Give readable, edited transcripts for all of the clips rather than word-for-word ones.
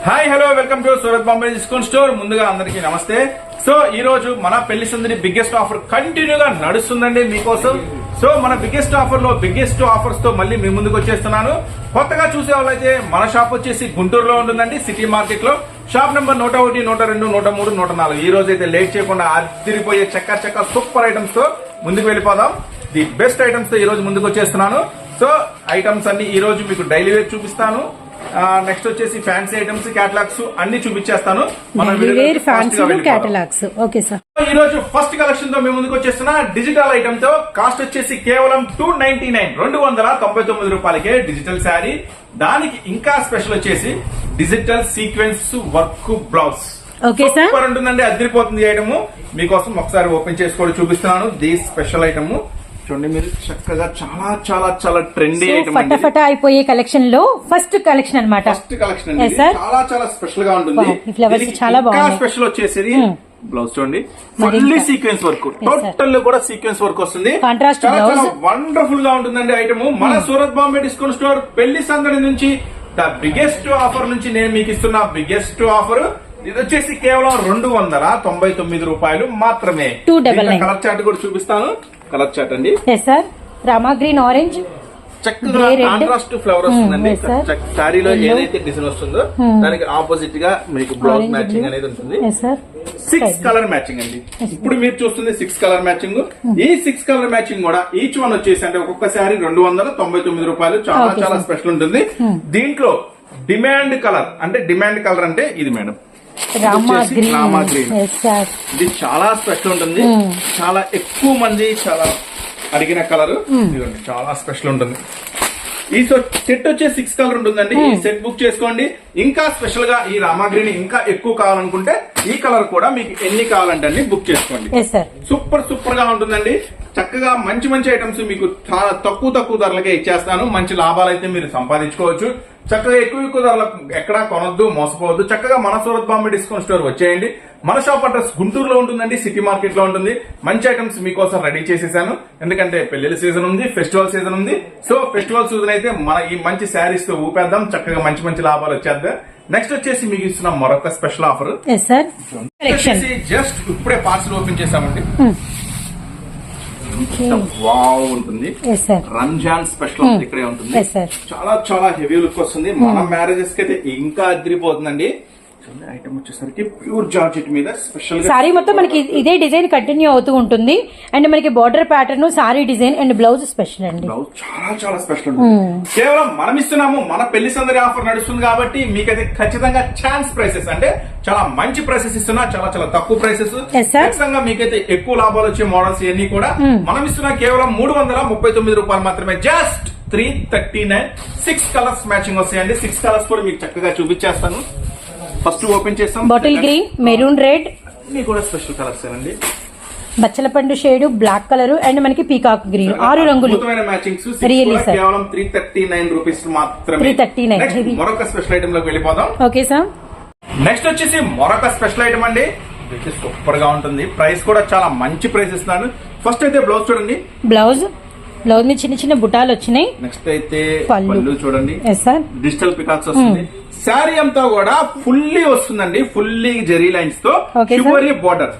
Hi hello welcome to Surat Bombay discount store. ముందుగా అందరికీ నమస్తే. సో ఈ రోజు మన పెళ్లి సందడి బిగ్గెస్ట్ ఆఫర్ కంటిన్యూగా నడుస్తుందండి మీకోసం. సో మన బిగ్గెస్ట్ ఆఫర్ లో బిగ్గెస్ట్ ఆఫర్స్ తో మళ్ళీ మీ ముందుకు వచ్చేస్తున్నాను. కొత్తగా చూసే వాళ్ళైతే మన షాప్ వచ్చేసి గుంటూరులో ఉంటుందండి, సిటీ మార్కెట్ లో. Shop number 101, 102, 103, 104. ఈ రోజు అయితే లేట్ చేయకుండా అదిరిపోయే చక్క సూపర్ ఐటమ్స్ తో ముందుకు వెళ్ళిపోదాం. ది బెస్ట్ ఐటమ్స్ తో ఈ రోజు ముందుకు వచ్చేస్తున్నాను. సో ఐటమ్స్ అన్ని ఈ రోజు మీకు డైలీ వేర్ చూపిస్తాను. నెక్స్ట్ వచ్చేసి ఫ్యాన్సీ ఐటమ్స్, క్యాటలాగ్స్ అన్ని చూపించేస్తాను. ఈ రోజు ఫస్ట్ కలెక్షన్ తో మేము ముందుకు వచ్చేస్తున్నా డిజిటల్ ఐటమ్ తో. కాస్ట్ వచ్చేసి కేవలం 299, 299 రూపాయలకే డిజిటల్ శారీ. దానికి ఇంకా స్పెషల్ వచ్చేసి digital sequence work blouse super ఉంటుందండి, అదిరిపోతుంది ఐటమ్. మీకోసం ఒకసారి ఓపెన్ చేసుకోవడం చూపిస్తున్నాను. ది స్పెషల్ ఐటమ్ చూడండి, మీరు చక్కగా చాలా చాలా చాలా ట్రెండీ ఐటమ్, ఫటాఫటా అయిపోయే కలెక్షన్ లో ఫస్ట్ కలెక్షన్ అన్నమాట. ఫస్ట్ కలెక్షన్ చాలా చాలా స్పెషల్ గా ఉంటుంది. చాలా బాగుంది. స్పెషల్ వచ్చేసి బ్లౌజ్ చూడండి, ఫుల్లీ సీక్వెన్స్ వర్క్, టోటల్ కూడా సీక్వెన్స్ వర్క్ వస్తుంది. చాలా వండర్ఫుల్ గా ఉంటుందండి ఐటమ్. మన సూరత్ బాంబే డిస్కౌంట్ స్టోర్ పెళ్లి సందడి నుంచి ద బిగ్గెస్ట్ ఆఫర్ నుంచి నేను మీకు ఇస్తున్న బిగ్గెస్ట్ ఆఫర్. ఇది వచ్చేసి కేవలం 299 రూపాయలు మాత్రమే. కలర్ చార్ట్ కూడా చూపిస్తాను. కలర్ చార్ట్ అండి, రామా గ్రీన్, ఆరెంజ్, చక్కగా కాంట్రాస్ట్ ఫ్లవర్ వస్తుందండి. శారీలో ఏదైతే డిజైన్ వస్తుందో దానికి ఆపోజిట్ గా మీకు బ్లౌజ్ మ్యాచింగ్ అనేది ఉంటుంది. 6 కలర్ మ్యాచింగ్ అండి. ఇప్పుడు మీరు చూస్తుంది 6 కలర్ మ్యాచింగ్. ఈ 6 కలర్ మ్యాచింగ్ కూడా ఈచ్ వన్ వచ్చేసి అంటే ఒక్కొక్క శారీ 299 రూపాయలు. చాలా చాలా స్పెషల్ ఉంటుంది. దీంట్లో డిమాండ్ కలర్ అంటే ఇది మేడం, రామా గ్రీన్. ఇది చాలా స్పెషల్ ఉంటుంది. చాలా ఎక్కువ మంది చాలా అడిగిన కలర్, చాలా స్పెషల్ ఉంటుంది. ఈ సెట్ వచ్చే 6 కలర్ ఉంటుందండి. ఈ సెట్ బుక్ చేసుకోండి. ఇంకా స్పెషల్ గా ఈ రామా గ్రీన్ ఇంకా ఎక్కువ కావాలనుకుంటే ఈ కలర్ కూడా మీకు ఎన్ని కావాలంటే అన్ని బుక్ చేసుకోండి. సూపర్ గా ఉంటుందండి. చక్కగా మంచి ఐటమ్స్ మీకు చాలా తక్కువ ధరలకే ఇచ్చేస్తాను. మంచి లాభాలు అయితే మీరు సంపాదించుకోవచ్చు. చక్కగా ఎక్కువ ధరలకు ఎక్కడా కొనొద్దు, మోసపోవద్దు. చక్కగా మన సూరత్ బాంబే డిస్కౌంట్ స్టోర్ వచ్చేయండి. మన షాప్ అడ్రస్ గుంటూరులో ఉంటుందండి, సిటీ మార్కెట్ లో ఉంటుంది. మంచి ఐటమ్స్ మీకోసం రెడీ చేసేసాను. ఎందుకంటే పెళ్లిళ్ళ సీజన్ ఉంది, ఫెస్టివల్ సీజన్ ఉంది. సో ఫెస్టివల్ సీజన్ అయితే మన ఈ మంచి శారీస్ తో ఊపేద్దాం. చక్కగా మంచి లాభాలు వచ్చేద్దాం. నెక్స్ట్ వచ్చేసి మీకు ఇస్తున్న మరొక స్పెషల్ ఆఫర్. జస్ట్ ఇప్పుడే పార్సల్ ఓపెన్ చేసామండి. వావ్ ఉంటుంది. రంజాన్ స్పెషల్ ఇక్కడే ఉంటుంది. చాలా చాలా హెవీ లుక్ వస్తుంది. మన మ్యారేజెస్ కి అయితే ఇంకా అదిరిపోతుందండి. ఐటమ్ వచ్చేసరికి ప్యూర్ జార్జెట్ మీద స్పెషల్ సారీ మొత్తం మనకి ఇదే డిజైన్ కంటిన్యూ అవుతూ ఉంటుంది. అండ్ మనకి border pattern, sorry design and blouse special అండి. బ్లౌజ్ చాలా చాలా స్పెషల్ ఉంటుంది. కేవలం మనం ఇస్తున్నాము, మన పెళ్లి సందడి ఆఫర్ నడుస్తుంది కాబట్టి మీకైతే ఖచ్చితంగా ఛాన్స్ ప్రైసెస్ అంటే చాలా మంచి ప్రైసెస్ ఇస్తున్నా. చాలా చాలా తక్కువ ప్రైసెస్. ఖచ్చితంగా మీకైతే ఎక్కువ లాభాలు వచ్చే మోడల్స్ ఇవన్నీ కూడా మనం ఇస్తున్నా కేవలం 339 రూపాయలు మాత్రమే. జస్ట్ 339. 6 కలర్స్ మ్యాచింగ్ వస్తాయండి. 6 కలర్స్ కూడా మీకు చక్కగా చూపించేస్తాను. ఫస్ట్ ఓపెన్ చేస్తాం. బాటిల్ గ్రీన్, మెరూన్ రెడ్, ఇవి కూడా స్పెషల్ కలర్స్ అండి. బచ్చలపండు షేడ్, బ్లాక్ కలర్ అండ్ మనకి పీకాక్ గ్రీన్. 6 రంగులు మ్యాచింగ్స్. కేవలం 339 రూపీస్ మాత్రమే. 339. మరొక స్పెషల్ ఐటమ్ లోకి వెళ్ళిపోదాం. Okay sir. నెక్స్ట్ వచ్చేసి మరొక స్పెషల్ ఐటమ్ అండి. సూపర్ గా ఉంటుంది. ప్రైస్ కూడా చాలా మంచి ప్రైస్ ఇస్తున్నాను. ఫస్ట్ అయితే బ్లౌజ్ చూడండి. బ్లౌజ్ మీద చిన్న బుటాలు వచ్చినాయి. నెక్స్ట్ అయితే పళ్ళు చూడండి, డిజిటల్ పికాక్స్ వస్తుంది. Hmm. శారీ అంతా కూడా ఫుల్లీ వస్తుందండి, ఫుల్లీ జెరీ లైన్స్ తో షివరీ బార్డర్.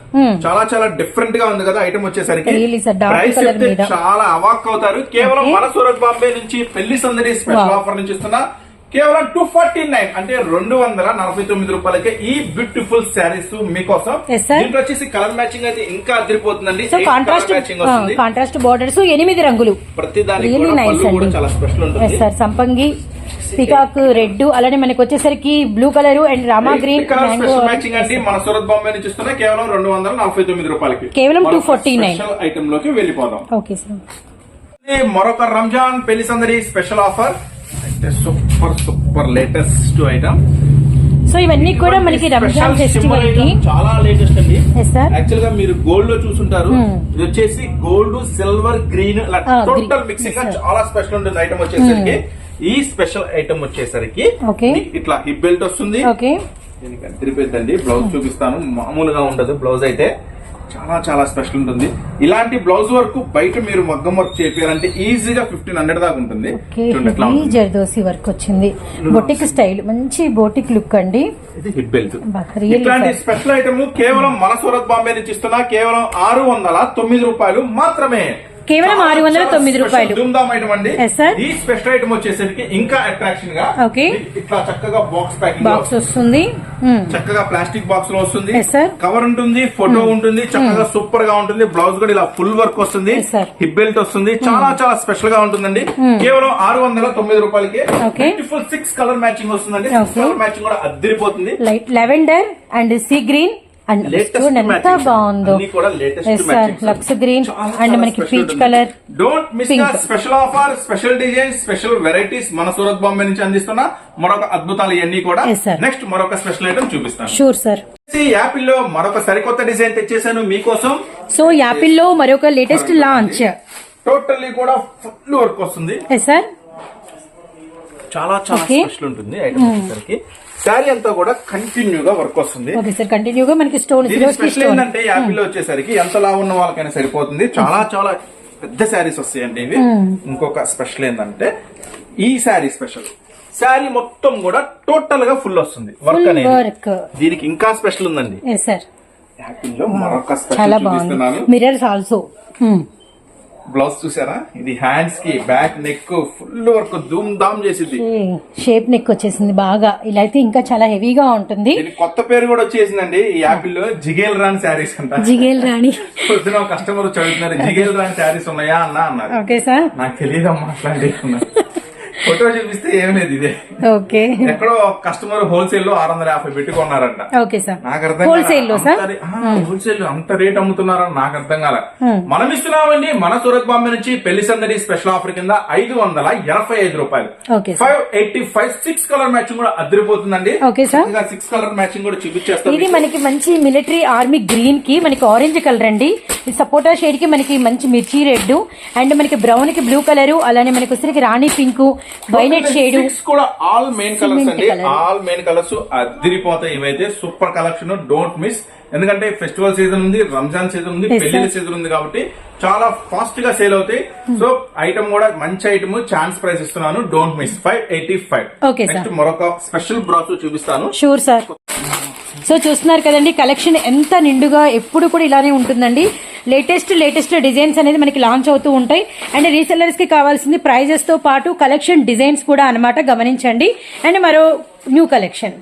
చాలా చాలా డిఫరెంట్ గా ఉంది కదా ఐటమ్ వచ్చేసరికి. ప్రైస్ అయితే చాలా అవాక్ అవుతారు. కేవలం మన సూరత్ బాంబే నుంచి పెళ్లి సందడి స్పెషల్ ఆఫర్ నుంచి ఇస్తున్నా కేవలం 249 అంటే 249 రూపాయలకే ఈ బ్యూటిఫుల్ శారీస్ మీకోసం. దీంట్లో వచ్చేసి కలర్ మ్యాచింగ్ అయితే ఇంకా అదిరిపోతుందండి. కాంట్రాస్ట్ బోర్డర్స్ 8 రంగులు. ప్రతి దానికి కూడా చాలా స్పెషల్ ఉంటుంది. సంపంగి, పికాక్ రెడ్, అలానే మనకి వచ్చేసరికి blue colour and Rama green matching అండి. మన సూరత్ బాంబే నుంచి ఇస్తున్నా కేవలం 249 రూపాయలకి. కేవలం 249 ఐటమ్ లోకి వెళ్ళిపోదాం. Okay sir. మరొక రంజాన్ పెళ్లి సందడి స్పెషల్ ఆఫర్ అయితే సూపర్ లేటెస్ట్ ఐటమ్. సో ఇవన్నీ కూడా మనకి రంజాన్ ఫెస్టివల్ కి చాలా లేటెస్ట్ అండి. యాక్చువల్ గా మీరు గోల్డ్ లో చూసుంటారు. ఇది వచ్చేసి gold, silver, green total mixing గా చాలా స్పెషల్ ఉంటుంది ఐటమ్ వచ్చేసరికి. ఈ స్పెషల్ ఐటమ్ వచ్చేసరికి ఇట్లా హిప్ బెల్ట్ వస్తుంది. దీనికి అదిరిపోద్దండి. బ్లౌజ్ చూపిస్తాను. మామూలుగా ఉండదు బ్లౌజ్ అయితే. చాలా చాలా స్పెషల్ ఉంటుంది. ఇలాంటి బ్లౌజ్ వర్క్ బయట మీరు మగ్గం వర్క్ చేయాలంటే ఈజీగా 1500 దాకా ఉంటుంది. చూడండి ఎట్లా ఉంటుంది. జర్దోసి వర్క్ వచ్చింది, బొటిక్ స్టైల్, మంచి బొటిక్ లుక్ అండి. ఇది హిప్ బెల్ట్. ఇట్లాంటి స్పెషల్ ఐటమ్ కేవలం మన సూరత్ బాంబే నుంచి ఇస్తున్నా కేవలం 609 రూపాయలు మాత్రమే. కేవలం 609 రూపాయలు. ధూమ్ధామ్ ఐటమ్ అండి. ఈ స్పెషల్ ఐటమ్ వచ్చేసరికి ఇంకా అట్రాక్షన్ గా ఇట్లా చక్కగా బాక్స్ ప్యాకింగ్ బాక్స్ వస్తుంది, చక్కగా ప్లాస్టిక్ బాక్స్ లో వస్తుంది, కవర్ ఉంటుంది, ఫోటో ఉంటుంది, చక్కగా సూపర్ గా ఉంటుంది. బ్లౌజ్ కూడా ఇలా ఫుల్ వర్క్ వస్తుంది, హిప్ బెల్ట్ వస్తుంది, చాలా చాలా స్పెషల్ గా ఉంటుందండి. కేవలం 609 రూపాయలకి బ్యూటిఫుల్ 6 కలర్ మ్యాచింగ్ వస్తుందండి. కలర్ మ్యాచింగ్ కూడా అద్దరిపోతుంది. Light lavender and sea green and ఎంత బాగుందో, లక్స్ గ్రీన్ అండ్ మనకి peach colour. Don't miss special offer, special design, special varieties మన సూరత్ బాంబే నుంచి అందిస్తున్నా మరొక అద్భుతాలు ఇవన్నీ కూడా. నెక్స్ట్ మరొక స్పెషల్ ఐటమ్ చూపిస్తాను. Sure sir. యాపిల్ లో మరొక సరికొత్త డిజైన్ తెచ్చేసాను మీకోసం. సో యాపిల్ లో మరొక లేటెస్ట్ లాంచ్, టోటల్లీ కూడా ఫుల్ వర్క్ వస్తుంది సార్. చాలా చాలా స్పెషల్ ఉంటుంది ఐటమ్ వచ్చేసరికి. శారీ అంతా కూడా కంటిన్యూగా వర్క్ వస్తుంది. కంటిన్యూగా మనకి స్టోన్ స్పెషల్ ఏంటంటే యాపిల్ లో వచ్చేసరికి ఎంత లా ఉన్న వాళ్ళకైనా సరిపోతుంది. చాలా చాలా పెద్ద శారీస్ వస్తాయండి ఇవి. ఇంకొక స్పెషల్ ఏంటంటే ఈ శారీ స్పెషల్, శారీ మొత్తం కూడా టోటల్ గా ఫుల్ వస్తుంది వర్క్ అనేది. దీనికి ఇంకా స్పెషల్ ఉందండి. యాపిల్ లో మరొక స్పెషల్ చూపిస్తున్నాను. Mirrors also. బ్లౌజ్ చూసారా, ఇది హ్యాండ్స్ కి బ్యాక్ నెక్ ఫుల్ వర్క్ ధూమ్ ధామ్ చేసింది. షేప్ నెక్ వచ్చేసింది బాగా. ఇలా అయితే ఇంకా చాలా హెవీగా ఉంటుంది. కొత్త పేరు కూడా వచ్చేసిందండి ఈ యాపిల్ లో, జిగేల్ రాణి శారీస్ అంట. జిగేల్ రాణి. పొద్దున కస్టమర్ చదువుతున్నారు, జిగేల్ రాణి శారీస్ ఉన్నాయా అన్నారు. ఓకే సార్, నాకు తెలియదమ్మా అట్లాంటి. ఫోటో చూపిస్తే ఏం లేదు, ఇదే. ఓకే, ఎక్కడో కస్టమర్ హోల్సేల్ లో 650 పెట్టుకున్నారంట. Okay sir. నాకు అర్థం హోల్సేల్ అంత రేట్ అమ్ముతున్నారని నాకు అర్థం కాల. మనం ఇస్తున్నామండి మన సూరత్ బాంబే నుంచి పెళ్లి సందడి స్పెషల్ ఆఫర్ కింద 585 రూపాయలు. 585 6 కలర్ మ్యాచింగ్ కూడా అదిరిపోతుందండి. 6 కలర్ మ్యాచింగ్ కూడా చూపించేస్తాం. ఇది మనకి మంచి మిలిటరీ ఆర్మీ గ్రీన్ కి మనకి ఆరెంజ్ కలర్ అండి. సపోటా షేడ్ కి మనకి మంచి మిర్చి రెడ్ అండ్ మనకి బ్రౌన్ కి బ్లూ కలర్, అలానే మనకి వచ్చేసరికి రాణి పింక్, వైలెట్ షేడ్ కూడా ఆల్ మెయిన్ కలర్స్ అండి. ఆల్ మెయిన్ కలర్స్ అదిరిపోతాయి. ఇవైతే సూపర్ కలెక్షన్, డోంట్ మిస్. ఎందుకంటే ఫెస్టివల్ సీజన్ ఉంది, రంజాన్ సీజన్ ఉంది, పెళ్లిళ్ళ సీజన్ ఉంది కాబట్టి చాలా ఫాస్ట్ గా సేల్ అవుతాయి. సో ఐటమ్ కూడా మంచి ఐటమ్, ఛాన్స్ ప్రైస్ ఇస్తున్నాను, డోంట్ మిస్. 585. నెక్స్ట్ మరొక స్పెషల్ బ్రాస్ చూపిస్తాను. Sure sir. సో చూస్తున్నారు కదండి, కలెక్షన్ ఎంత నిండుగా ఎప్పుడు కూడా ఇలానే ఉంటుందండి. లేటెస్ట్ డిజైన్స్ అనేది మనకి లాంచ్ అవుతూ ఉంటాయి. అండ్ రీసెల్లర్స్ కి కావాల్సింది ప్రైజెస్ తో పాటు కలెక్షన్ డిజైన్స్ కూడా అన్నమాట, గమనించండి. అండ్ మరో న్యూ కలెక్షన్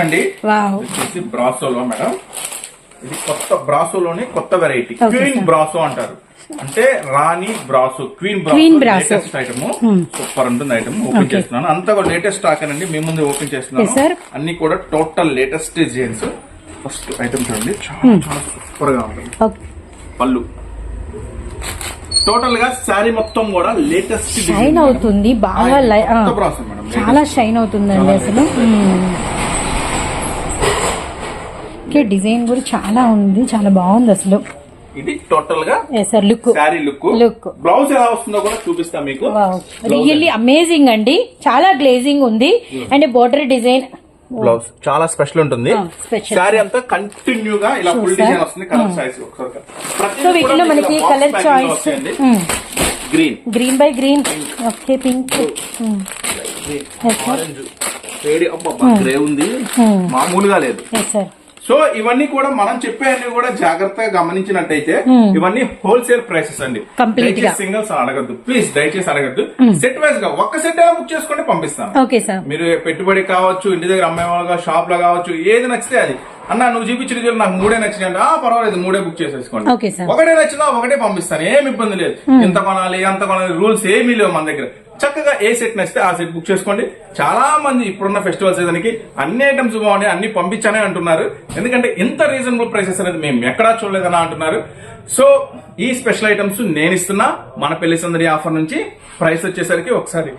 అండి, బ్రాసోలో మేడం. ఇది కొత్త బ్రాసోలోని కొత్త వెరైటీ, క్వీన్ బ్రాసో అంటారు. అంటే రాణి brasso, queen brasso item. Super ఉంటుంది ఐటమ్. ఓపెన్ చేస్తున్నాను, అంతా లేటెస్ట్ స్టాక్ అండి, మీ ముందు ఓపెన్ చేస్తున్నాను. అన్ని కూడా total latest designs. First item చూడండి, చాలా చాలా సూపర్ గా ఉంటుంది. పళ్ళు టోటల్ గా శారీ మొత్తం కూడా లేటెస్ట్ షైన్ అవుతుంది బాగా, బ్రాసో మేడం, చాలా షైన్ అవుతుందండి అసలు. డిజైన్ కూడా చాలా ఉంది, చాలా బాగుంది అసలు. ఇది టోటల్ గా లుక్, శారీ లుక్. బ్లౌజ్ ఎలా వస్తుందో కూడా చూపిస్తా మీకు. రియల్లీ అమేజింగ్ అండి, చాలా గ్లేజింగ్ ఉంది. అండ్ బోర్డర్ డిజైన్, బ్లౌజ్ చాలా స్పెషల్ ఉంటుంది. శారీ అంతా కంటిన్యూగా ఇలా ఫుల్ డిజైన్ వస్తుంది. కలర్ చాయిస్ సో వీటిలో మనకి colour choice green by green, okay, pink, orange, grey ఉంది, మామూలుగా లేదు. సో ఇవన్నీ కూడా మనం చెప్పేవన్నీ కూడా జాగ్రత్తగా గమనించినట్టయితే ఇవన్నీ హోల్సేల్ ప్రైసెస్ అండి. సింగిల్స్ అడగద్దు ప్లీజ్, దయచేసి అడగద్దు. సెట్ వైజ్ గా ఒక్క సెట్ ఎలా బుక్ చేసుకుంటే పంపిస్తాను. మీరు పెట్టుబడి కావచ్చు, ఇంటి దగ్గర అమ్మే వాళ్ళగా, షాప్ లో కావచ్చు, ఏది నచ్చితే అది. అన్న నువ్వు చూపించిన నాకు 3 నచ్చినాయి, పర్వాలేదు 3 బుక్ చేసేసుకోండి. ఒకటే నచ్చినా ఒకటే పంపిస్తాను, ఏమి ఇబ్బంది లేదు. ఎంత కొనాలి అంత కొనాలి రూల్స్ ఏమీ లేవు మన దగ్గర. చక్కగా ఏ సెట్ నచ్చితే ఆ సెట్ బుక్ చేసుకోండి. చాలా మంది ఇప్పుడున్న ఫెస్టివల్ సీజన్ కి అన్ని ఐటమ్స్ బాగున్నాయి, అన్ని పంపించానే అంటున్నారు. ఎందుకంటే ఇంత రీజనబుల్ ప్రైసెస్ అనేది మేము ఎక్కడా చూడలేదని అంటున్నారు. సో ఈ స్పెషల్ ఐటమ్స్ నేను ఇస్తున్నా మన పెళ్లి సందడి ఆఫర్ నుంచి. ప్రైస్ వచ్చేసరికి ఒకసారి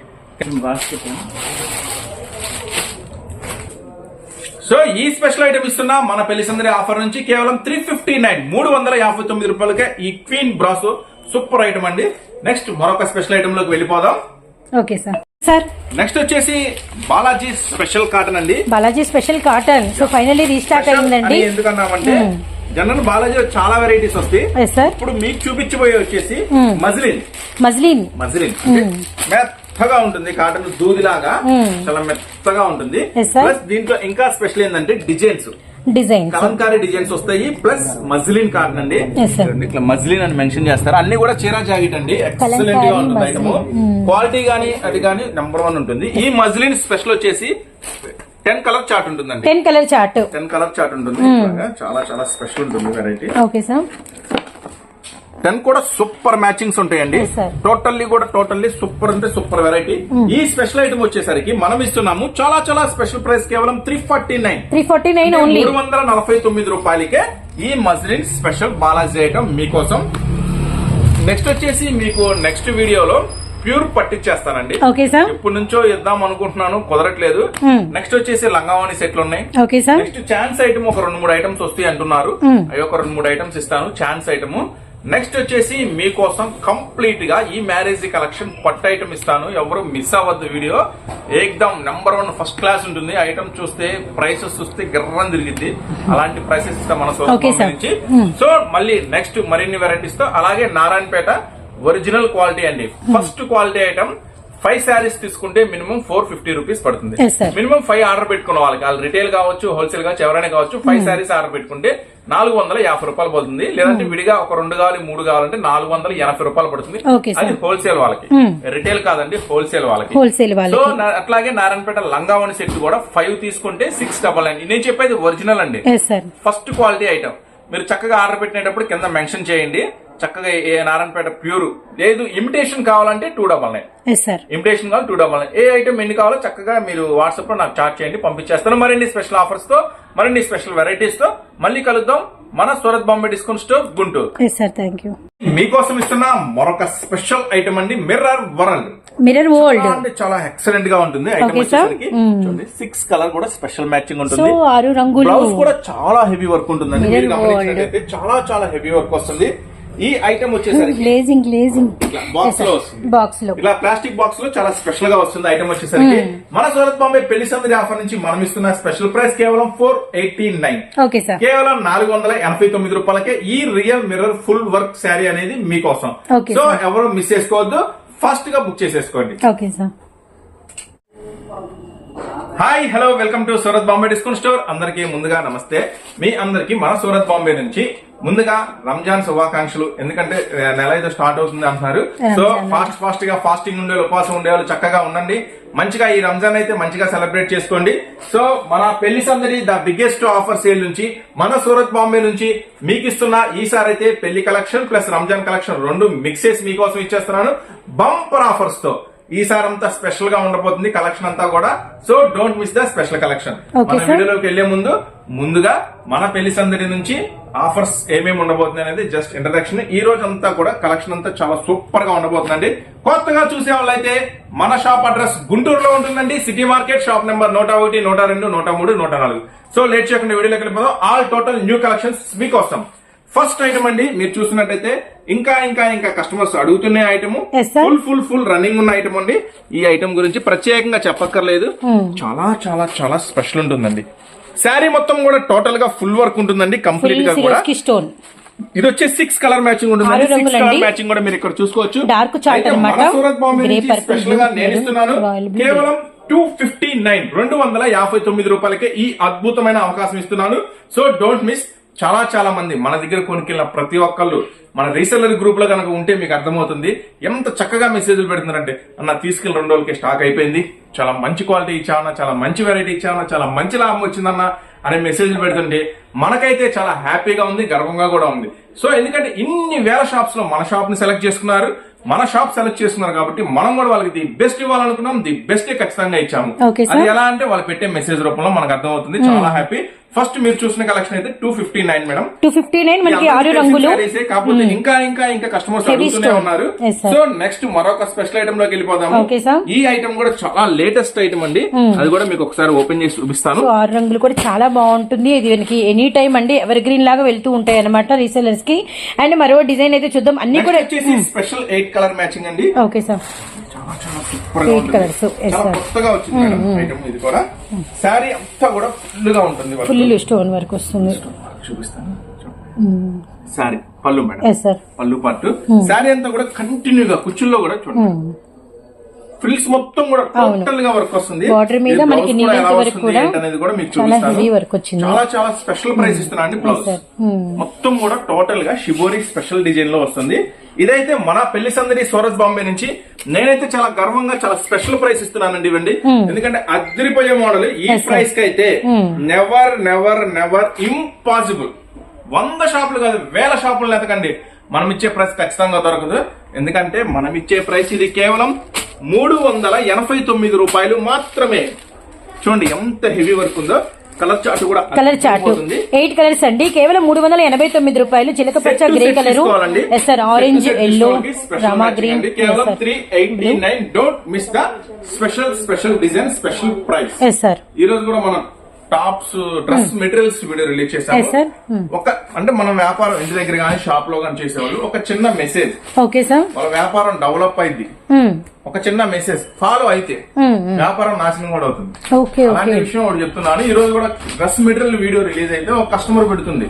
సో ఈ స్పెషల్ ఐటమ్ ఇస్తున్నా మన పెళ్లి సందడి ఆఫర్ నుంచి కేవలం 359 రూపాయలకే ఈ క్వీన్ బ్రాసో సూపర్ ఐటమ్ అండి. నెక్స్ట్ మరొక స్పెషల్ ఐటమ్ లోకి వెళ్ళిపోదాం. Okay sir. నెక్స్ట్ వచ్చేసి బాలాజీ స్పెషల్ కాటన్ అండి. Balaji special cotton. So finally restart అయిందండి. ఎందుకన్నామంటే జనరల్ బాలాజీలో చాలా వెరైటీస్ వస్తాయి. Yes sir. ఇప్పుడు మీకు చూపించబోయే వచ్చేసి మజ్లిన్. మజ్లిన్ మెత్తగా ఉంటుంది, కాటన్ దూదిలాగా చాలా మెత్తగా ఉంటుంది. ప్లస్ దీంట్లో ఇంకా స్పెషల్ ఏంటంటే డిజైన్ కలంకారీ డిజైన్స్ వస్తాయి. ప్లస్ మజ్లిన్ కాటన్ అండి, ఇట్లా మజ్లిన్ అని మెన్షన్ చేస్తారు. అన్ని కూడా చీరా జాకెట్ అండి, ఎక్సలెంట్ గా ఉంటుంది ఐటమ్. క్వాలిటీ గానీ అది గానీ నెంబర్ 1 ఉంటుంది. ఈ మజ్లిన్ స్పెషల్ వచ్చేసి 10 కలర్ చార్ట్ ఉంటుందండి. 10 కలర్ చార్ట్ ఉంటుంది. చాలా చాలా స్పెషల్ ఉంటుంది వెరైటీ. Okay sir. 10 కూడా సూపర్ మ్యాచింగ్స్ ఉంటాయండి. టోటల్లీ సూపర్ అంటే సూపర్ వెరైటీ. ఈ స్పెషల్ ఐటమ్ వచ్చేసరికి మనం ఇస్తున్నాము చాలా చాలా స్పెషల్ ప్రైస్, కేవలం 349 ఓన్లీ 349 రూపాయలకే ఈ మజ్లిన్ స్పెషల్ బాలాజీ ఐటమ్ మీకోసం. నెక్స్ట్ వచ్చేసి మీకు నెక్స్ట్ వీడియోలో ప్యూర్ పట్టిచ్చేస్తానండి. ఇప్పటి నుంచో ఇద్దాం అనుకుంటున్నాను, కుదరట్లేదు. నెక్స్ట్ వచ్చేసి లంగావాణి సెట్లు ఉన్నాయి. నెక్స్ట్ ఛాన్స్ ఐటమ్ ఒక 2-3 ఐటమ్స్ వస్తాయి అంటున్నారు. అవి ఒక 2-3 ఐటమ్స్ ఇస్తాను ఛాన్స్ ఐటమ్. నెక్స్ట్ వచ్చేసి మీకోసం కంప్లీట్ గా ఈ మ్యారేజ్ కలెక్షన్ పట్టు ఐటమ్ ఇస్తాను. ఎవరు మిస్ అవ్వద్దు వీడియో. ఏకదం నెంబర్ 1 ఫస్ట్ క్లాస్ ఉంటుంది. ఐటమ్ చూస్తే ప్రైసెస్ చూస్తే గిర్రం తిరిగిద్ది. అలాంటి ప్రైసెస్ ఇస్తాం మన సోదరు నుంచి. సో మళ్ళీ నెక్స్ట్ మరిన్ని వెరైటీస్ తో. అలాగే నారాయణపేట ఒరిజినల్ క్వాలిటీ అండి. ఫస్ట్ క్వాలిటీ ఐటమ్ 5 శారీస్ తీసుకుంటే మినిమం 450 రూపీస్ పడుతుంది. మినిమం 5 ఆర్డర్ పెట్టుకున్న వాళ్ళకి, వాళ్ళు రిటైల్ కావచ్చు, హోల్సేల్ కావచ్చు, ఎవరైనా కావచ్చు, 5 శారీస్ ఆర్డర్ పెట్టుకుంటే 450 రూపాయలు పడుతుంది. లేదంటే విడిగా ఒక 2 కావాలి 3 కావాలంటే 480 రూపాయలు పడుతుంది. అది హోల్సేల్ వాళ్ళకి, రిటైల్ కాదండి, హోల్సేల్ వాళ్ళకి. సో అట్లాగే నారాయణపేట లంగావణి సెట్ కూడా 5 తీసుకుంటే 699. నేను చెప్పేది ఒరిజినల్ అండి, ఫస్ట్ క్వాలిటీ ఐటమ్. మీరు చక్కగా ఆర్డర్ పెట్టినప్పుడు కింద మెన్షన్ చేయండి చక్కగా నారాయణపేట ప్యూర్. లేదు ఇమిటేషన్ కావాలంటే 299. ఇమిటేషన్ కావాలి 299. ఏ ఐటమ్ ఎన్ని కావాలో చక్కగా మీరు వాట్సాప్ లో నాకు చాట్ చేయండి, పంపించేస్తాను. మరిన్ని స్పెషల్ ఆఫర్స్ తో, మరిన్ని స్పెషల్ వెరైటీస్ తో మళ్ళీ కలుద్దాం మన సూరత్ బాంబే డిస్కౌంట్ స్టోర్ గుంటూరు. మీకోసం ఇస్తున్న మరొక స్పెషల్ ఐటమ్ అండి, మిర్రర్ వరల్డ్. చాలా ఎక్సలెంట్ గా ఉంటుంది ఐటమ్ వచ్చేసరికి. 6 కలర్ కూడా స్పెషల్ మ్యాచింగ్ ఉంటుంది. బ్లౌజ్ కూడా చాలా హెవీ వర్క్ ఉంటుందండి. మీరు గమనించినట్లయితే చాలా చాలా హెవీ వర్క్ వస్తుంది. ఈ ఐటమ్ వచ్చేసరికి బాక్స్ లో ఇలా ప్లాస్టిక్ బాక్స్ లో చాలా స్పెషల్ గా వస్తుంది ఐటమ్ వచ్చేసరికి. మన సూరత్ బాంబే పెళ్లి సందడి ఆఫర్ నుంచి మనం ఇస్తున్న స్పెషల్ ప్రైస్ కేవలం 489, కేవలం 489 రూపాయలకే ఈ real mirror full work sari అనేది మీకోసం. సో ఎవరు మిస్ చేసుకోవద్దు, ఫాస్ట్ గా బుక్ చేసేసుకోండి. Hi hello, welcome to Surat Bombay discount store. అందరికీ ముందుగా నమస్తే. మీ అందరికి మన సూరత్ బాంబే నుంచి ముందుగా రంజాన్ శుభాకాంక్షలు. ఎందుకంటే నెల ఏదో స్టార్ట్ అవుతుంది అంటున్నారు. సో ఫాస్ట్ గా ఫాస్టింగ్ ఉండే ఉపవాసం ఉండేవాళ్ళు చక్కగా ఉండండి. మంచిగా ఈ రంజాన్ అయితే మంచిగా సెలబ్రేట్ చేసుకోండి. సో మన పెళ్లి సందడి ద బిగ్గెస్ట్ ఆఫర్ సేల్ నుంచి మన సూరత్ బాంబే నుంచి మీకు ఇస్తున్న ఈసారి అయితే పెళ్లి collection plus Ramzan collection 2 mix చేసి మీకోసం ఇచ్చేస్తున్నాను బంపర్ ఆఫర్స్ తో. ఈసారి అంతా స్పెషల్ గా ఉండబోతుంది కలెక్షన్ అంతా కూడా. So don't miss the special collection. మన వీడియోలోకి వెళ్లే ముందుగా మన పెళ్లి సందడి నుంచి ఆఫర్స్ ఏమేమి ఉండబోతుంది అనేది జస్ట్ ఇంట్రడక్షన్. ఈ రోజు అంతా కూడా కలెక్షన్ అంతా చాలా సూపర్ గా ఉండబోతుందండి. కొత్తగా చూసే వాళ్ళైతే మన షాప్ అడ్రస్ గుంటూరులో ఉంటుందండి. City market, shop number 101, 102, 103, 104. So late చేయకుండా వీడియోలోకి వెళ్ళిపోదాం. ఆల్ టోటల్ న్యూ కలెక్షన్స్ మీకోసం. ఫస్ట్ ఐటమ్ అండి, మీరు చూసినట్టయితే ఇంకా కస్టమర్స్ అడుగుతున్న ఐటమ్, ఫుల్ రన్నింగ్ ఉన్న ఐటమ్ అండి. ఈ ఐటమ్ గురించి ప్రత్యేకంగా చెప్పక్కర్లేదు, చాలా చాలా చాలా స్పెషల్ ఉంటుందండి. శారీ మొత్తం కూడా టోటల్ గా ఫుల్ వర్క్ ఉంటుందండి, కంప్లీట్ గా కూడా. ఇది వచ్చే 6 కలర్ మ్యాచింగ్ ఉంటుందండి. 6 కలర్ మ్యాచింగ్ కూడా మీరు ఇక్కడ చూసుకోవచ్చు. మన సూరత్ బాంబే నుంచి స్పెషల్ గా నేను ఇస్తున్నాను కేవలం 259 రూపాయలకే ఈ అద్భుతమైన అవకాశం ఇస్తున్నాను. So don't miss. చాలా మంది మన దగ్గర కొనుక్కెళ్ళిన ప్రతి ఒక్కళ్ళు మన రీసెల్లర్ గ్రూప్ లో కనుక ఉంటే మీకు అర్థమవుతుంది ఎంత చక్కగా మెసేజ్లు పెడుతున్నారంటే, అన్న తీసుకెళ్లి 2 రోజులకి స్టాక్ అయిపోయింది, చాలా మంచి క్వాలిటీ ఇచ్చామన్నా, చాలా మంచి వెరైటీ ఇచ్చామన్నా, చాలా మంచి లాభం వచ్చిందన్న అనే మెసేజ్లు పెడుతుంటే మనకైతే చాలా హ్యాపీగా ఉంది, గర్వంగా కూడా ఉంది. సో ఎందుకంటే ఇన్ని వేల షాప్స్ లో మన షాప్ ని సెలెక్ట్ చేసుకున్నారు, మన షాప్ సెలెక్ట్ చేసుకున్నారు కాబట్టి మనం కూడా వాళ్ళకి ది బెస్ట్ ఇవ్వాలనుకున్నాం, ది బెస్ట్ ఖచ్చితంగా ఇచ్చాము. అది ఎలా అంటే వాళ్ళు పెట్టే మెసేజ్ రూపంలో మనకు అర్థమవుతుంది. చాలా హ్యాపీ. ఫస్ట్ మీరు చూసిన కలెక్షన్ అయితే 259 మేడం. 259 మనకి 6 రంగులు. కాకపోతే ఇంకా కస్టమర్స్ అడుగుతూనే ఉన్నారు. సో నెక్స్ట్ మరొక స్పెషల్ ఐటమ్ లోకి వెళ్ళిపోదాము. ఈ ఐటమ్ కూడా చాలా లేటెస్ట్ ఐటమ్ అండి, అది కూడా మీకు ఒకసారి ఓపెన్ చేసి చూపిస్తాను. 6 రంగులు కూడా చాలా బాగుంటుంది. ఇది ఎనీ టైం అండి ఎవర్ గ్రీన్ లాగా వెళ్తూ ఉంటాయి అనమాట రీసెలర్స్ కి. అండ్ మరో డిజైన్ అయితే చూద్దాం. అన్ని కూడా వచ్చేసి స్పెషల్ 8 కలర్ మ్యాచింగ్ అండి. ఓకే సార్, చాలా సూపర్ గా ఉంటుంది, చాలా కొత్తగా వచ్చింది మేడం ఐటమ్. ఇది కూడా శారీ అంతా కూడా ఫుల్ గా ఉంటుంది, ఫుల్ స్టోన్ వర్క్ వస్తుంది. చూపిస్తాను. శారీ పళ్ళు మేడం, ఎస్ సార్. పళ్ళు పట్టు శారీ అంతా కూడా కంటిన్యూగా కుచ్చుల్లో కూడా చూడండి ఫ్రిల్స్ మొత్తం కూడా టోటల్ గా వర్క్ వస్తుంది. బార్డర్ మీద మనకి నీళ్ళ వరకు కూడా అనేది కూడా మీకు చాలా చూపిస్తాను. హెవీ వర్క్ వచ్చింది. చాలా చాలా స్పెషల్ ప్రైస్ ఇస్తున్నా అండి. బ్లౌజ్ మొత్తం కూడా టోటల్ గా షిబోరి స్పెషల్ డిజైన్ లో వస్తుంది. ఇదైతే మన పెళ్లి సందడి సూరత్ బాంబే నుంచి నేనైతే చాలా గర్వంగా చాలా స్పెషల్ ప్రైస్ ఇస్తున్నానండి. ఇవ్వండి, ఎందుకంటే అదిరిపోయే మోడల్ ఈ ప్రైస్ కి అయితే నెవర్ నెవర్ నెవర్ ఇంపాసిబుల్. 100 షాపులు కాదు 1000 షాపులు ఎతకండి, మనం ఇచ్చే ప్రైస్ ఖచ్చితంగా దొరకదు. ఎందుకంటే మనం ఇచ్చే ప్రైస్ ఇది కేవలం 389 రూపాయలు మాత్రమే. చూడండి ఎంత హెవీ వర్క్ ఉందో. కలర్ చార్ట్ కూడా, కలర్ చార్ట్ 8 కలర్స్ అండి, కేవలం 389 రూపాయలు. చిలక పచ్చ, grey colour, yes sir, orange, yellow, రామా గ్రీన్, కేవలం 389. Don't miss the special design, special price. Yes sir. ఈ రోజు కూడా మనం tops, dress materials video release చేశాము. ఒక అంటే మనం వ్యాపారం ఇంటి దగ్గర కానీ షాప్ లో కానీ చేసేవాళ్ళు ఒక చిన్న మెసేజ్, ఓకే సార్, వాళ్ళ వ్యాపారం డెవలప్ అయింది, ఒక చిన్న మెసేజ్ ఫాలో అయితే వ్యాపారం నాశనం కూడా అవుతుంది. అలాంటి విషయం ఒకటి చెప్తున్నాను. ఈ రోజు కూడా డ్రెస్ మెటీరియల్ వీడియో రిలీజ్ అయితే ఒక కస్టమర్ పెడుతుంది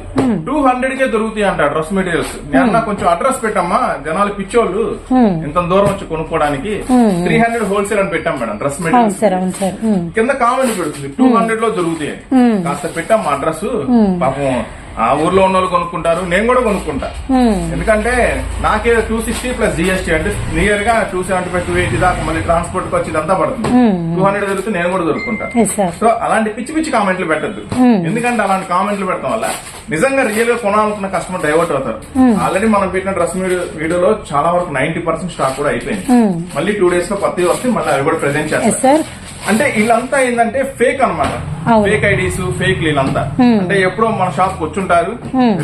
200 దొరుకుతాయి అంట డ్రెస్ మెటీరియల్స్. నేను కొంచెం అడ్రస్ పెట్టమ్మా, జనాలు పిచ్చోళ్ళు ఇంత దూరం వచ్చి కొనుక్కోవడానికి 300 హోల్సేల్ అని పెట్టాం మేడం డ్రెస్ మెటీరియల్స్. కింద కామెంట్ పెడుతుంది 200 లో దొరుకుతాయి, కాస్త పెట్టాం అడ్రస్. పాపం ఆ ఊర్లో ఉన్న వాళ్ళు కొనుక్కుంటారు, నేను కూడా కొనుక్కుంటా. ఎందుకంటే నాకే 260 ప్లస్ జిఎస్టీ అంటే నియర్ గా 275 280 దాకా మళ్ళీ ట్రాన్స్పోర్ట్ కి వచ్చి ఇదంతా పడుతుంది. 200 దొరికితే నేను కూడా దొరుకుంటా. సో అలాంటి పిచ్చి పిచ్చి కామెంట్లు పెట్టద్దు. ఎందుకంటే అలాంటి కామెంట్లు పెట్టడం వల్ల నిజంగా రియల్ గా కొనాలనుకున్న కస్టమర్ డైవర్ట్ అవుతారు. ఆల్రెడీ మనం పెట్టిన డ్రెస్ వీడియోలో చాలా వరకు 90% స్టాక్ కూడా అయిపోయింది. మళ్ళీ 2 days లో కొత్తవి వస్తే మళ్ళీ అవి కూడా ప్రెజెంట్ చేస్తారు. అంటే వీళ్ళంతా ఏంటంటే ఫేక్ అన్నమాట, ఫేక్ ఐడీస్, ఫేక్ వీళ్ళంతా. అంటే ఎప్పుడో మన షాప్ కి వచ్చుంటారు,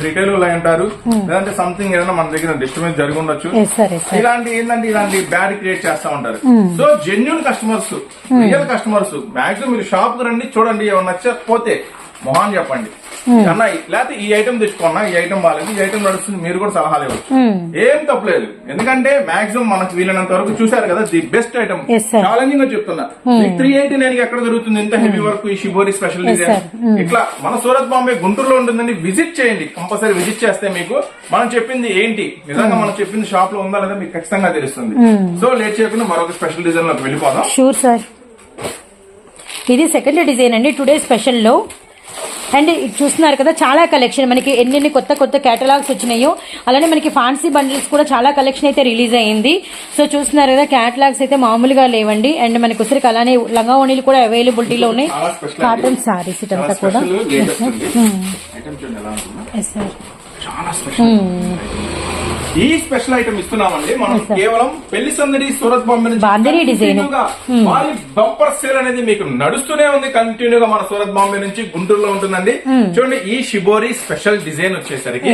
రిటైల్ అయి ఉంటారు, లేదంటే సంథింగ్ ఏదైనా మన దగ్గర డిస్టర్బెన్స్ జరిగి ఉండొచ్చు. ఇలాంటి ఏంటంటే ఇలాంటి బ్యాడ్ క్రియేట్ చేస్తా ఉంటారు. So genuine customers, real customers maximum మీరు షాప్ కు రండి, చూడండి, ఏమన్నా నచ్చకపోతే మొహాన్ చెప్పండి అన్న, లేకపోతే ఈ ఐటమ్ తెచ్చుకున్నా, ఈ ఐటమ్ బాగాలేదు, ఈ ఐటమ్ నడుస్తుంది, మీరు కూడా సలహాలు ఇవ్వచ్చు, ఏం తప్పలేదు. ఎందుకంటే మాక్సిమం మనకు వీలైనంత వరకు చూసారు కదా, ది బెస్ట్ ఐటమ్. ఛాలెంజింగ్ గా చెప్తున్నా, 389 ఎక్కడ దొరుకుతుంది ఎంత హెవీ వర్క్ ఈ షిబోరి స్పెషల్ డిజైన్. ఇట్లా మన సూరత్ బాంబే గుంటూరులో ఉంటుందండి, విజిట్ చేయండి. కంపల్సరీ విజిట్ చేస్తే మీకు మనం చెప్పింది ఏంటి, నిజంగా మనం చెప్పింది షాప్ లో ఉందా లేదా మీకు ఖచ్చితంగా తెలుస్తుంది. సో లేట్ చేయకుండా మరొక స్పెషల్ డిజైన్ లోకి వెళ్ళిపోదాం. Sure sir. ఇది సెకండ్ డిజైన్ అండి టుడే స్పెషల్ లో. అండ్ చూస్తున్నారు కదా, చాలా కలెక్షన్ మనకి ఎన్ని కొత్త కేటలాగ్స్ వచ్చినాయో, అలానే మనకి ఫ్యాన్సీ బండిల్స్ కూడా చాలా కలెక్షన్ అయితే రిలీజ్ అయ్యింది. సో చూస్తున్నారు కదా, కేటలాగ్స్ అయితే మామూలుగా లేవండి. అండ్ మనకి వచ్చరికి అలానే లంగా ఓణీలు కూడా అవైలబిలిటీలో ఉన్నాయి. కాటన్ సారీస్ ఇదంతా కూడా. ఈ స్పెషల్ ఐటమ్ ఇస్తున్నామండి మనం కేవలం పెళ్లి సందడి Surat Bombay bandhani design bumper sale అనేది మీకు నడుస్తూనే ఉంది కంటిన్యూగా మన సూరత్ బాంబే నుంచి గుంటూరులో ఉంటుందండి. చూడండి ఈ షిబోరి స్పెషల్ డిజైన్ వచ్చేసరికి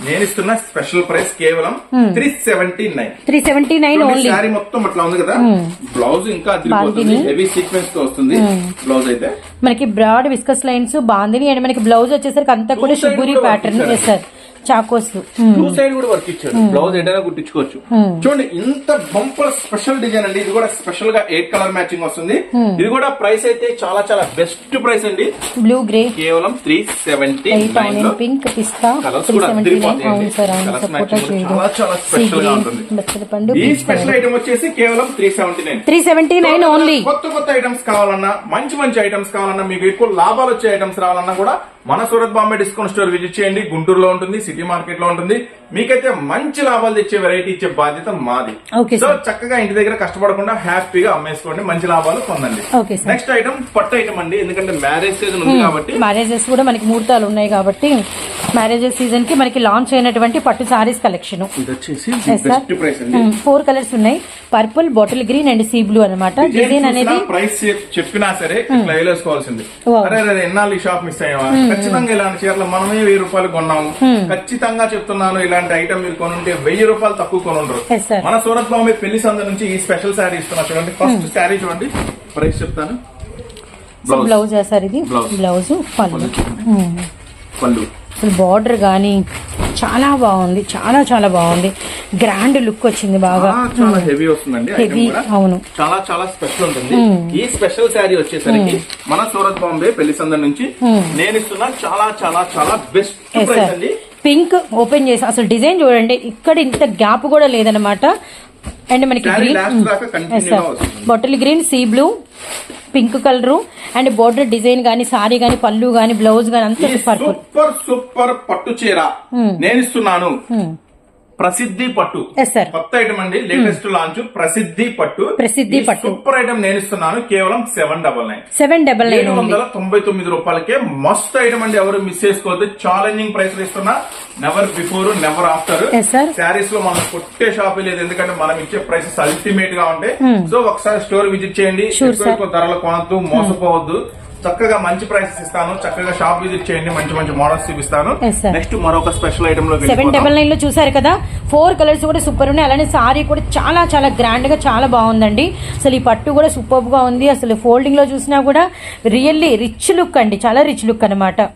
నేను ఇస్తున్న స్పెషల్ ప్రైస్ కేవలం 379. శారీ మొత్తం అట్లా ఉంది కదా, బ్లౌజ్ ఇంకా అదిరిపోతుంది, హెవీ సీక్వెన్స్ తో వస్తుంది బ్లౌజ్ అయితే. మనకి broad viscose lines bandhani, and మనకి బ్లౌజ్ వచ్చేసరికి అంతా కూడా షిబోరి ప్యాటర్న్ సార్, చాకోస్ 2 సైడ్ కూడా వర్క్ ఇచ్చాడు, బ్లౌజ్ ఏదైనా కుట్టించుకోవచ్చు. చూడండి ఇంత బంపర్ స్పెషల్ డిజైన్ అండి. ఇది కూడా స్పెషల్ గా 8 కలర్ మ్యాచింగ్ వస్తుంది. ఇది కూడా ప్రైస్ అయితే చాలా చాలా బెస్ట్ ప్రైస్ అండి. బ్లూ గ్రే కేవలం 379. పింక్ పిస్తా కలర్స్ కూడా అదిరిపోతాయండి. కలర్స్ మ్యాచింగ్ చాలా చాలా స్పెషల్ గా ఉంటుంది. ఈ స్పెషల్ ఐటమ్ వచ్చేసి కేవలం 379 ఓన్లీ. కొత్త ఐటమ్స్ కావాలన్నా, మంచి ఐటమ్స్ కావాలన్నా, మీకు ఎక్కువ లాభాలు వచ్చే ఐటమ్స్ రావాలన్నా కూడా మన Surat Bombay discount store visit చేయండి. గుంటూరులో ఉంటుంది, సిటీ మార్కెట్ లో ఉంటుంది. మీకైతే మంచి లాభాలు తెచ్చే వెరైటీ ఇచ్చే బాధ్యత మాది. సో చక్కగా ఇంటి దగ్గర కష్టపడకుండా హ్యాపీగా అమ్మేసుకోండి, మంచి లాభాలు పొందండి. నెక్స్ట్ ఐటమ్ పట్టు ఐటమ్ అండి. ఎందుకంటే మ్యారేజ్ సీజన్ ఉంది కాబట్టి, మ్యారేజెస్ కూడా మనకి ముహూర్తాలు ఉన్నాయి కాబట్టి మ్యారేజెస్ సీజన్ కి మనకి లాంచ్ అయినటువంటి పట్టు సారీస్ కలెక్షన్. ఇది వచ్చేసి బెస్ట్ ప్రైస్ అండి. 4 కలర్స్ ఉన్నాయి, purple, bottle green and sea blue అనమాట. డిజైన్ అనేది ప్రైస్ చెప్పినా సరే ఇట్లా వేసుకోవాల్సింది. అరే ఎన్నాళ్ళు ఈ షాప్ మిస్ అయ్యావా, ఖచ్చితంగా ఇలాంటి చీరలు మనమే 1000 రూపాయలు కొన్నాము. ఖచ్చితంగా చెప్తున్నాను, ఇలాంటి ఐటమ్ మీరు కొనుంటే 1000 రూపాయలు తక్కువ కొనుండ్రు. మన సూరత్ బాంబే పెళ్లి సంద నుంచి ఈ స్పెషల్ శారీ ఇస్తున్నా చూడండి. ఫస్ట్ శారీ చూడండి, ప్రైస్ చెప్తాను. బ్లౌజ్ సార్, ఇది బ్లౌజ్, పళ్ళు, బార్డర్ గానీ చాలా బాగుంది, చాలా బాగుంది. గ్రాండ్ లుక్ వచ్చింది, బాగా చాలా హెవీ వస్తుందండి. హెవీ, అవును, చాలా స్పెషల్ ఉంటుంది. ఈ స్పెషల్ శారీ వచ్చేసరికి మన సూరత్ బాంబే పెళ్లి సందర్ నుంచి నేను ఇస్తున్నా చాలా బెస్ట్ ప్రైస్ అండి. పింక్ ఓపెన్ చేసి అసలు డిజైన్ చూడండి, ఇక్కడ ఇంత గ్యాప్ కూడా లేదనమాట. అండ్ మనకి green, bottle green, sea blue, pink colour and border design గానీ, సారీ గానీ, పళ్ళు గానీ, బ్లౌజ్ గానీ అంతా సూపర్ సూపర్ పట్టు చీర నేను ఇస్తున్నాను. ప్రసిద్ధి పట్టు కొత్త ఐటమ్ అండి, లేటెస్ట్ లాంచ్ ప్రసిద్ధి పట్టు. సూపర్ ఐటమ్ నేను ఇస్తున్నాను కేవలం 799 రూపాయలకే. మస్తు ఐటమ్ అండి, ఎవరు మిస్ చేసుకోవద్దు. ఛాలెంజింగ్ ప్రైస్ ఇస్తున్నా, never before never after. Saris లో మనం కొట్టే షాప్ లేదు, ఎందుకంటే మనం ఇచ్చే ప్రైసెస్ అల్టిమేట్ గా ఉంటాయి. సో ఒకసారి స్టోర్ విజిట్ చేయండి, ఎక్కువ ధరలు కొనద్దు, మోసపోవద్దు. చక్కగా మంచి ప్రైసెస్ ఇస్తాను, చక్కగా షాప్ విజిట్ చేయండి, మంచి మంచి మోడల్స్ చూపిస్తాను. నెక్స్ట్ మరొక స్పెషల్ ఐటమ్ లో 799 లో చూసారు కదా, 4 కలర్స్ కూడా సూపర్ ఉన్నాయి. అలానే సారీ కూడా చాలా చాలా గ్రాండ్ గా చాలా బాగుందండి. అసలు ఈ పట్టు కూడా సూపర్ గా ఉంది. అసలు ఫోల్డింగ్ లో చూసినా కూడా రియల్లీ రిచ్ లుక్ అండి, చాలా రిచ్ లుక్ అనమాట.